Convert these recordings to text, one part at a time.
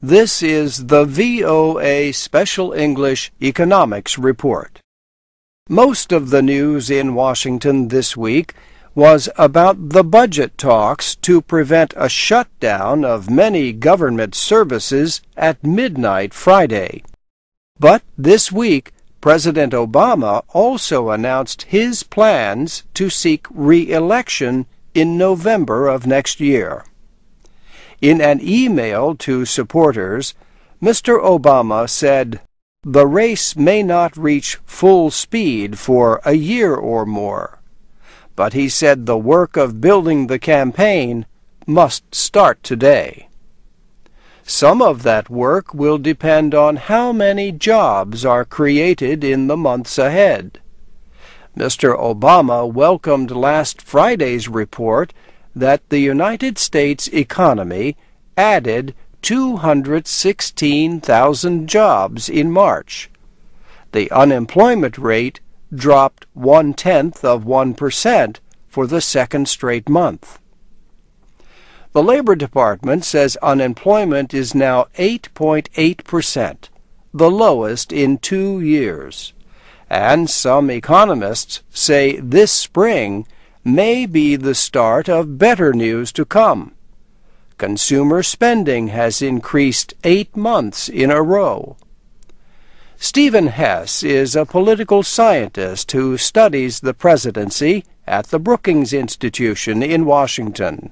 This is the VOA Special English Economics Report. Most of the news in Washington this week was about the budget talks to prevent a shutdown of many government services at midnight Friday. But this week, President Obama also announced his plans to seek re-election in November of next year. In an email to supporters, Mr. Obama said, "The race may not reach full speed for a year or more," but he said the work of building the campaign must start today. Some of that work will depend on how many jobs are created in the months ahead. Mr. Obama welcomed last Friday's report that the United States economy added 216,000 jobs in March. The unemployment rate dropped 0.1% for the second straight month. The Labor Department says unemployment is now 8.8%, the lowest in 2 years. And some economists say this spring may be the start of better news to come. Consumer spending has increased 8 months in a row. Stephen Hess is a political scientist who studies the presidency at the Brookings Institution in Washington.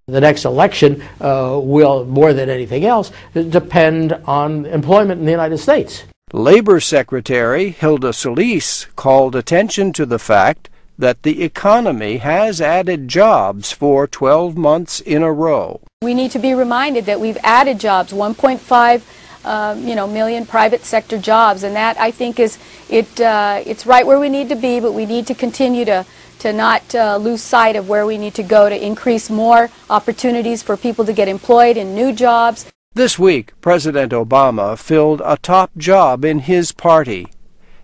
The next election will, more than anything else, depend on employment in the United States. Labor Secretary Hilda Solis called attention to the fact that the economy has added jobs for 12 months in a row. We need to be reminded that we've added jobs, 1.5 million private sector jobs, and that I think is it's right where we need to be, but we need to continue to not lose sight of where we need to go to increase more opportunities for people to get employed in new jobs. This week, President Obama filled a top job in his party.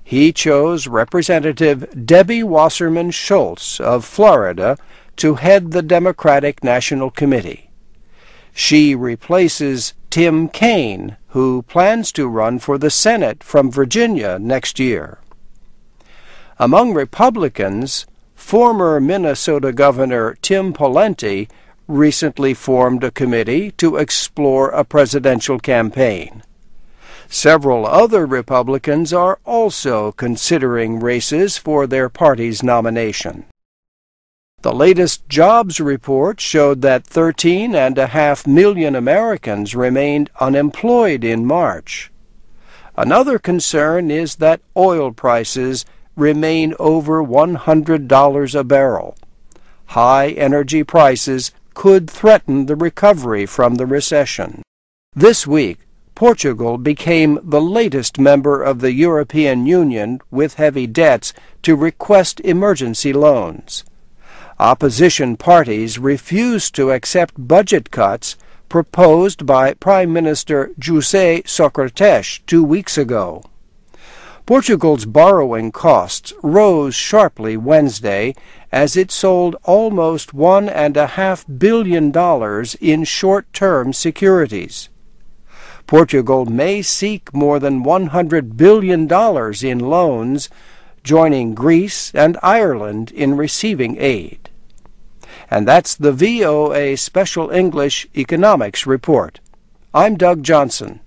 He chose Representative Debbie Wasserman Schultz of Florida to head the Democratic National Committee. She replaces Tim Kaine, who plans to run for the Senate from Virginia next year. Among Republicans, former Minnesota Governor Tim Pawlenty recently formed a committee to explore a presidential campaign. Several other Republicans are also considering races for their party's nomination. The latest jobs report showed that 13.5 million Americans remained unemployed in March. Another concern is that oil prices remain over $100 a barrel. High energy prices could threaten the recovery from the recession. This week, Portugal became the latest member of the European Union with heavy debts to request emergency loans. Opposition parties refused to accept budget cuts proposed by Prime Minister José Sócrates 2 weeks ago. Portugal's borrowing costs rose sharply Wednesday as it sold almost $1.5 billion in short-term securities. Portugal may seek more than $100 billion in loans, joining Greece and Ireland in receiving aid. And that's the VOA Special English Economics Report. I'm Doug Johnson.